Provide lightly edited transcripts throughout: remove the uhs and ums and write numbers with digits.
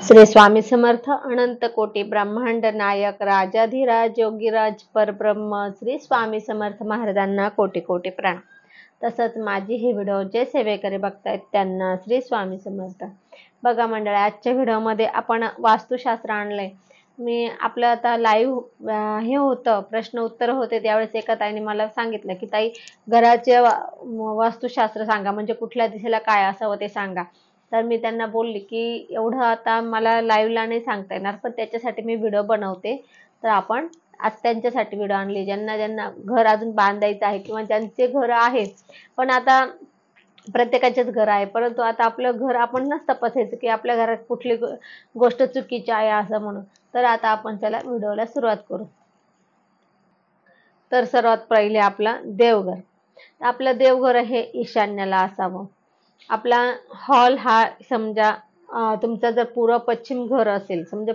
श्री स्वामी समर्थ अनंत कोटी ब्रह्मांड नायक राजाधिराज योगीराज परब्रह्म श्री स्वामी समर्थ महाराजांना कोटी कोटी प्रणाम। तसंच माझी ही व्हिडिओ जे सेवेकरी बघतायत त्यांना श्री स्वामी समर्थ। बघा मंडळी, आजच्या व्हिडिओमध्ये आपण वास्तुशास्त्र आणलंय। मी आपलं आता लाईव्ह हे होतं, प्रश्न उत्तर होते, त्यावेळेस एका ताईने मला सांगितलं की ताई घराचे वास्तुशास्त्र सांगा, म्हणजे कुठल्या दिशेला काय असावं ते सांगा। तर मी त्यांना बोलली की एवढं आता मला लाईव्हला नाही सांगता येणार, पण त्याच्यासाठी मी व्हिडिओ बनवते। तर आपण आज त्यांच्यासाठी व्हिडिओ आणली, ज्यांना ज्यांना घर अजून बांधायचं आहे किंवा ज्यांचे घर आहे, पण आता प्रत्येकाचेच घर आहे, परंतु आता आपलं घर आपण नसतं तपासायचं की आपल्या घरात कुठली गोष्ट चुकीची आहे असं म्हणून। तर आता आपण त्याला व्हिडिओला सुरुवात करू। तर सर्वात पहिले आपला देवघर। आपलं देवघर हे ईशान्येला असावं। आपला हॉल हा समजा तुमचा जर पूर्व पश्चिम घर असेल, समजा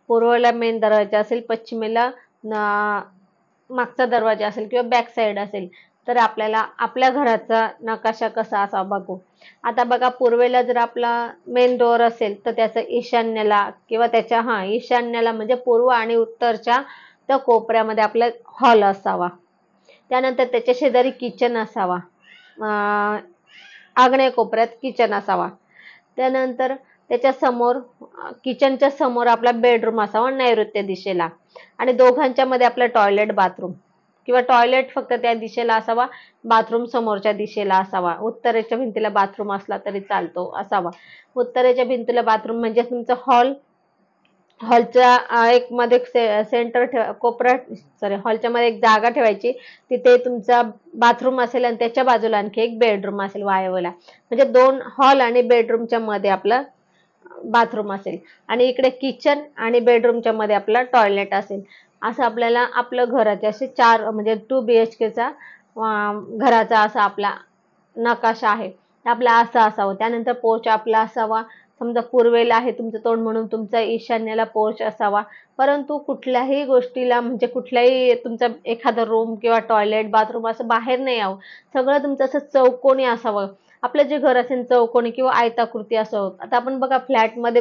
पूर्वेला मेन दरवाजा असेल, पश्चिमेला मागचा दरवाजा असेल किंवा बॅक साइड असेल, तर आपल्याला आपल्या घराचा नकाशा कसा असावा बघू। आता बघा, पूर्वेला जर आपला मेन डोअर असेल तर त्याचं ईशान्येला किंवा त्याच्या ईशान्येला म्हणजे पूर्व आणि उत्तरच्या त्या कोपऱ्यामध्ये आपला हॉल असावा। त्यानंतर त्याच्या शेजारी किचन असावा, आग्नेय कोपऱ्यात किचन असावा। त्यानंतर त्याच्या समोर किचनच्या समोर आपला बेडरूम असावा नैऋत्य दिशेला, आणि दोघांच्या मध्ये आपला टॉयलेट बाथरूम किंवा टॉयलेट फक्त त्या दिशेला असावा, बाथरूम समोरच्या दिशेला असावा। उत्तरेच्या भिंतीला बाथरूम असला तरी चालतो असावा। उत्तरेच्या भिंतीला बाथरूम म्हणजे तुमचा हॉलच्या एक मध्ये सेंटर कोपरा, हॉलच्या मध्ये एक जागा ठेवायची, तिथे तुमचा बाथरूम असेल आणि त्याच्या बाजूला आणखी एक बेडरूम असेल वायव्येला, म्हणजे दोन हॉल आणि बेडरूमच्या मध्ये आपलं बाथरूम असेल, आणि इकडे किचन आणि बेडरूमच्या मध्ये आपला टॉयलेट असेल। असं आपल्याला आपलं घराचे असे चार म्हणजे 2 BHK चा घराचा असा आपला नकाशा आहे, आपला असा असावं। त्यानंतर पोर्च आपला असावा, समजा पूर्वेला आहे तुमचं तोंड म्हणून तुमचा ईशान्येला पोर्च असावा। परंतु कुठल्याही गोष्टीला म्हणजे कुठल्याही तुमचा एखादा रूम किंवा टॉयलेट बाथरूम असं बाहेर नाही यावं, सगळं तुमचं असं चौकोनी असावं। आपलं जे घर असेल चौकोनी किंवा आयताकृती असावं। आता आपण बघा फ्लॅटमध्ये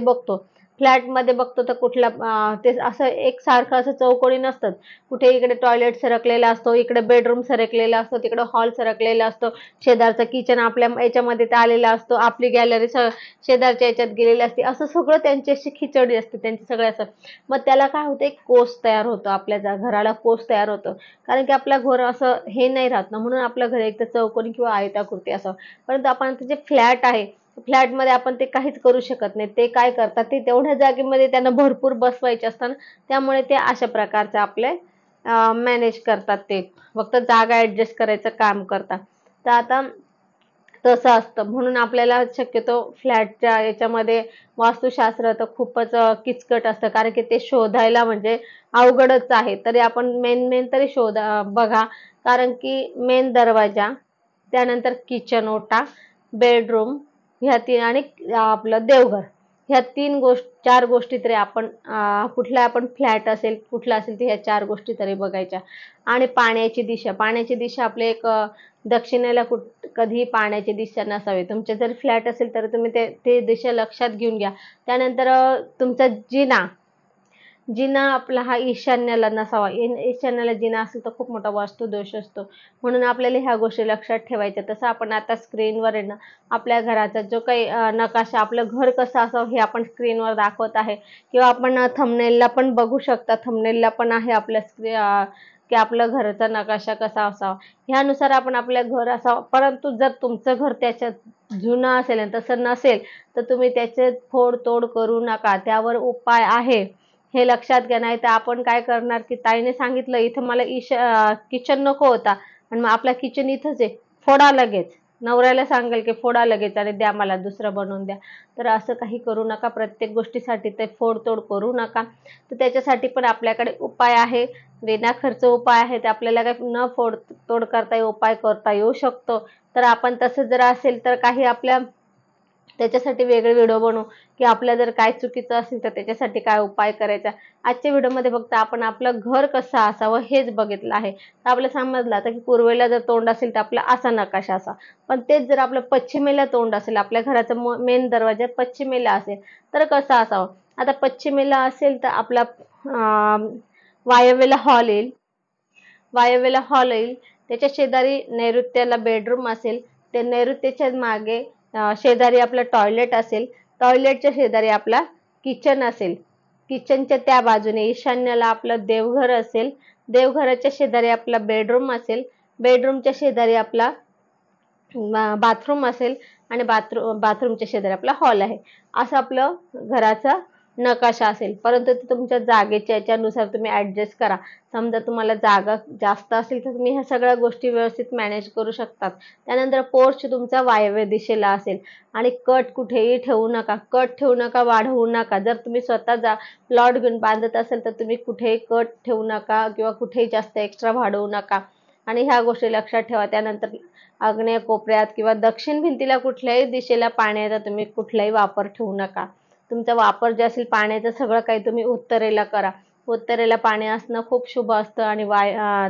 बघतो तर कुठला ते असं एकसारखं असं चौकोनी नसतं, कुठे इकडे टॉयलेट सरकलेला असतो, इकडे बेडरूम सरकलेला असतो, तिकडे हॉल सरकलेला असतो, शेजारचा किचन आपल्या याच्यामध्ये आलेला असतो, आपली गॅलरी शेजारच्या याच्यात गेलेली असते, असं सगळं त्यांची अशी खिचडी असते त्यांची सगळं असं। मग त्याला काय होतं, एक कोस तयार होतो, आपल्या घराला कोस तयार होतो, कारण की आपलं घर असं हे नाही राहत ना, म्हणून आपलं घर एक तर चौकोनी किंवा आयताकृती असावं। परंतु आपण जे फ्लॅट आहे, फ्लॅटमध्ये आपण ते काहीच करू शकत नाही। ते काय करतात, ते तेवढ्या जागेमध्ये त्यांना भरपूर बसवायचे असतात, त्यामुळे ते अशा प्रकारचे आपले मॅनेज करतात, ते फक्त जागा ऍडजस्ट करायचं काम करतात। तर आता तसं असतं, म्हणून आपल्याला शक्यतो फ्लॅटच्या याच्यामध्ये वास्तुशास्त्र तर खूपच किचकट असतं, कारण की ते शोधायला म्हणजे अवघडच आहे। तरी आपण मेन तरी बघा, कारण की मेन दरवाजा, त्यानंतर किचन ओटा, बेडरूम, ह्या तीन, आणि आपलं देवघर, ह्या चार गोष्टी तरी आपण कुठला आपण फ्लॅट असेल कुठला असेल तर ह्या 4 गोष्टी तरी बघायच्या। आणि पाण्याची दिशा आपले एक दक्षिणेला कधीही पाण्याची दिशा नसावी। तुमचे जर फ्लॅट असेल तर तुम्ही ते दिशा लक्षात घेऊन घ्या। त्यानंतर तुमचा जिना आपला हा ईशान्येला नसावा। ईशान्येला जिना असेल तर खूप मोठा वास्तुदोष असतो, म्हणून आपल्याला ह्या गोष्टी लक्षात ठेवायच्या। तसं आपण आता स्क्रीनवर आहे ना, आपल्या घराचा जो काही नकाशा, आपलं घर कसं असावं हे आपण स्क्रीनवर दाखवत आहे, किंवा आपण थंबनेलला पण बघू शकता, थंबनेलला पण आहे आपल्या की आपलं घराचा नकाशा कसा असावा, ह्यानुसार आपण आपल्या घर असावं। परंतु जर तुमचं घर त्याच्यात जुनं असेल आणि तसं नसेल तर तुम्ही त्याचे फोडतोड करू नका, त्यावर उपाय आहे, हे लक्षात घ्या। नाही तर आपण काय करणार की ताईने सांगितलं इथं मला किचन नको होता, आणि मग आपला किचन इथंच आहे, फोडा लगेच, नवऱ्याला सांगेल की फोडा लगेच आणि द्या मला दुसरं बनवून द्या। तर असं काही करू नका, प्रत्येक गोष्टीसाठी ते फोडतोड करू नका। तर त्याच्यासाठी पण आपल्याकडे उपाय आहे, विना खर्च उपाय आहे, ते आपल्याला काही न फोडतोड करता उपाय करता येऊ शकतो। तर आपण तसं जर असेल तर काही आपल्या त्याच्यासाठी वेगळे व्हिडिओ बनवू, की आपल्या जर काय चुकीचं असेल तर त्याच्यासाठी काय उपाय करायचा. आजच्या व्हिडिओमध्ये फक्त आपण आपलं घर कसं असावं हेच बघितलं आहे. तर आपल्याला समजलं आता की पूर्वेला जर तोंड असेल तर आपला असा नकाशा असा. पण तेच जर आपलं पश्चिमेला तोंड असेल, आपल्या घराचा मेन दरवाजा पश्चिमेला असेल तर कसं असावं. आता पश्चिमेला असेल तर आपला वायव्येला हॉल येईल. वायव्येला हॉल येईल. त्याच्या शेजारी नैऋत्याला बेडरूम असेल. ते नैऋत्येच्या मागे शेजारी आपलं टॉयलेट असेल. टॉयलेटच्या शेजारी आपला किचन असेल. किचनच्या त्या बाजूने ईशान्येला आपलं देवघर असेल. देवघराच्या शेजारी आपला बेडरूम असेल. बेडरूमच्या शेजारी आपला बाथरूम असेल आणि बाथरूमच्या शेजारी आपला हॉल आहे. असं आपलं घराचा नकाशा असेल. परंतु ते तुमच्या जागेच्या याच्यानुसार तुम्ही ऍडजस्ट करा. समजा तुम्हाला जागा जास्त असेल तर तुम्ही ह्या सगळ्या गोष्टी व्यवस्थित मॅनेज करू शकतात. त्यानंतर पोर्च तुमचा वायव्य दिशेला असेल आणि कट कुठेही ठेवू नका. कट ठेवू नका, वाढवू नका. जर तुम्ही स्वतः प्लॉट घेऊन बांधत असेल तर तुम्ही कुठेही कट ठेवू नका किंवा कुठेही जास्त एक्स्ट्रा वाढवू नका. आणि ह्या गोष्टी लक्षात ठेवा. त्यानंतर आग्नेय कोपऱ्यात किंवा दक्षिण भिंतीला कुठल्याही दिशेला पाण्याचा तुम्ही कुठलाही वापर ठेवू नका. तुमचा वापर जे असेल पाण्याचं सगळं काही तुम्ही उत्तरेला करा. उत्तरेला पाणी असणं खूप शुभ असतं आणि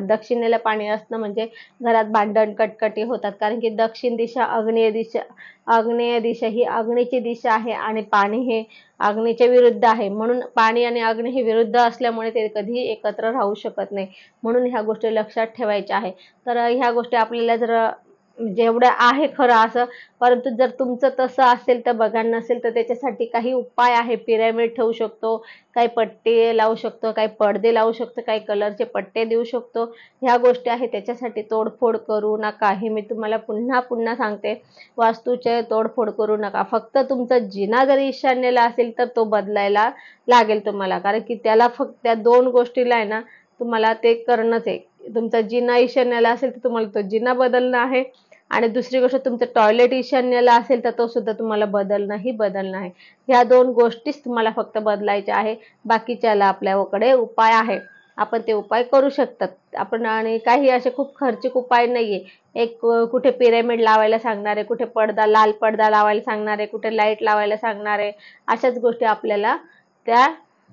दक्षिणेला पाणी असणं म्हणजे घरात भांडण कटकटी होतात. कारण की दक्षिण दिशा आग्नेय दिशा ही अग्नीची दिशा आहे आणि पाणी हे अग्नीच्या विरुद्ध आहे. म्हणून पाणी आणि अग्नी हे विरुद्ध असल्यामुळे ते कधीही एकत्र राहू शकत नाही. म्हणून ह्या गोष्टी लक्षात ठेवायच्या आहे. तर ह्या गोष्टी आपल्याला जर जेवढं आहे खरं असं, परंतु जर तुमचं तसं असेल तर बघा, नसेल तर त्याच्यासाठी काही उपाय आहे. पिरॅमिड ठेवू शकतो, काही पट्टे लावू शकतो, काही पडदे लावू शकतो, काही कलरचे पट्टे देऊ शकतो. ह्या गोष्टी आहेत. त्याच्यासाठी तोडफोड करू नका. हे मी तुम्हाला पुन्हा पुन्हा सांगते. वास्तूचे तोडफोड करू नका. फक्त तुमचा जिना जरी ईशान्येला असेल तर तो बदलायला लागेल तुम्हाला. कारण की त्याला फक्त त्या 2 गोष्टीला आहे ना तुम्हाला ते करणंच आहे. तुमचा जिना ईशान्येला असेल तर तुम्हाला तो जिना बदलणं आहे आणि दुसरी गोष्ट तुमचं टॉयलेट ईशान्येला असेल तर तो सुद्धा तुम्हाला बदलणं आहे. ह्या 2 गोष्टीच तुम्हाला फक्त बदलायच्या आहे. बाकीच्याला आपल्याकडे उपाय आहे. आपण ते उपाय करू शकतात. आपण आणि काही असे खूप खर्चिक उपाय नाहीये. एक कुठे पिरॅमिड लावायला सांगणार आहे, कुठे लाल पडदा लावायला सांगणार आहे, कुठे लाईट लावायला सांगणार आहे. अशाच गोष्टी आपल्याला त्या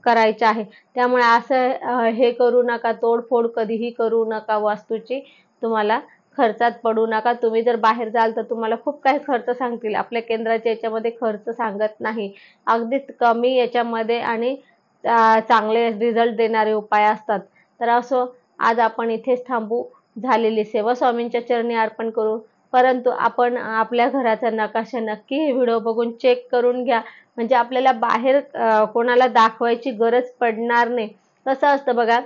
करायच्या आहे. त्यामुळे असं हे करू नका, तोडफोड कधीही करू नका वास्तूची. तुम्हाला खर्चात पडू नका. तुम्ही जर बाहेर जाल तर तुम्हाला खूप काही खर्च सांगतील. आपल्या केंद्राच्या याच्यामध्ये खर्च सांगत नाही. अगदीच कमी याच्यामध्ये आणि चांगले रिझल्ट देणारे उपाय असतात. तर असो, आज आपण इथेच थांबू. झालेली सेवा स्वामींच्या चरणी अर्पण करू. परंतु आपण आपल्या घराचा नकाशा नक्की हे व्हिडिओ बघून चेक करून घ्या. म्हणजे आपल्याला बाहेर कोणाला दाखवायची गरज पडणार नाही. कसं असतं बघा,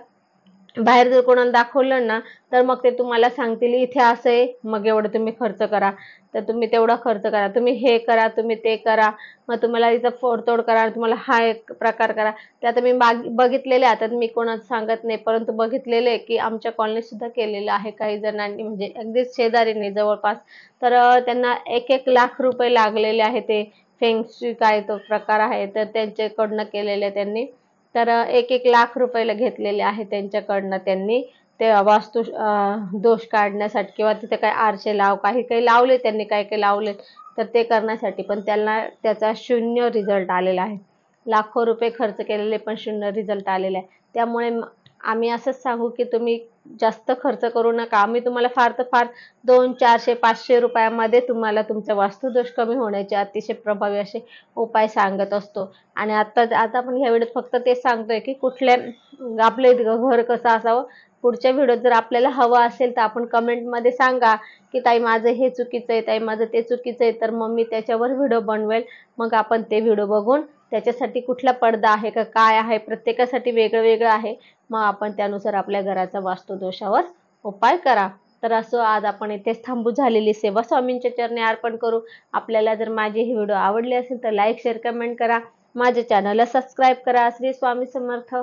बाहेर जर कोणाला दाखवलं ना तर मग ते तुम्हाला सांगतील इथे असं आहे, मग एवढं तुम्ही खर्च करा. तर तुम्ही तेवढा खर्च करा. तुम्ही हे करा, तुम्ही ते करा. मग तुम्हाला इथं फोडतोड करा, तुम्हाला हा एक प्रकार करा. ते आता मी बघितलेले, आता मी कोणाला सांगत नाही, परंतु बघितलेले की आमच्या कॉलनीत सुद्धा केलेलं आहे काही जणांनी, म्हणजे अगदीच शेजारीने जवळपास. तर त्यांना 1-1 लाख रुपये लागलेले आहे. ते फेंगशुई काय तो प्रकार आहे तर त्यांच्याकडनं केलेले त्यांनी. तर 1-1 लाख रुपयाला घेतलेले आहे त्यांच्याकडनं त्यांनी. ते वास्तू दोष काढण्यासाठी किंवा तिथे काय आरसे काही काही लावले त्यांनी, काही लावले तर ते करण्यासाठी. पण त्यांना त्याचा 0 रिझल्ट आलेला आहे. लाखो रुपये खर्च केलेले पण 0 रिझल्ट आलेला आहे. त्यामुळे आम्ही असंच सांगू की तुम्ही जास्त खर्च करू नका. आम्ही तुम्हाला फार तर फार 200, 400, 500 रुपयामध्ये तुम्हाला तुमचा वास्तुदोष कमी होण्याचे अतिशय प्रभावी असे उपाय सांगत असतो. आणि आता आपण ह्या व्हिडिओत फक्त तेच सांगतोय की आपले घर कसं असावं. पुढच्या व्हिडिओत जर आपल्याला हवं असेल तर आपण कमेंटमध्ये सांगा की ताई माझं हे चुकीचं आहे, ताई माझं ते चुकीचं आहे. तर मग मी त्याच्यावर व्हिडिओ बनवेल. मग आपण ते व्हिडिओ बघून त्याच्यासाठी कुठला पडदा आहे का काय आहे, प्रत्येकासाठी वेगळं वेगळं आहे. मग आपण त्यानुसार आपल्या घराचा वास्तुदोषावर उपाय करा. तर असं आज आपण इथेच थांबू. झालेली सेवा स्वामींच्या चरणी अर्पण करू. आपल्याला जर माझे हे व्हिडिओ आवडले असेल तर लाईक, शेअर, कमेंट करा. माझ्या चॅनलला सबस्क्राईब करा. श्री स्वामी समर्थ.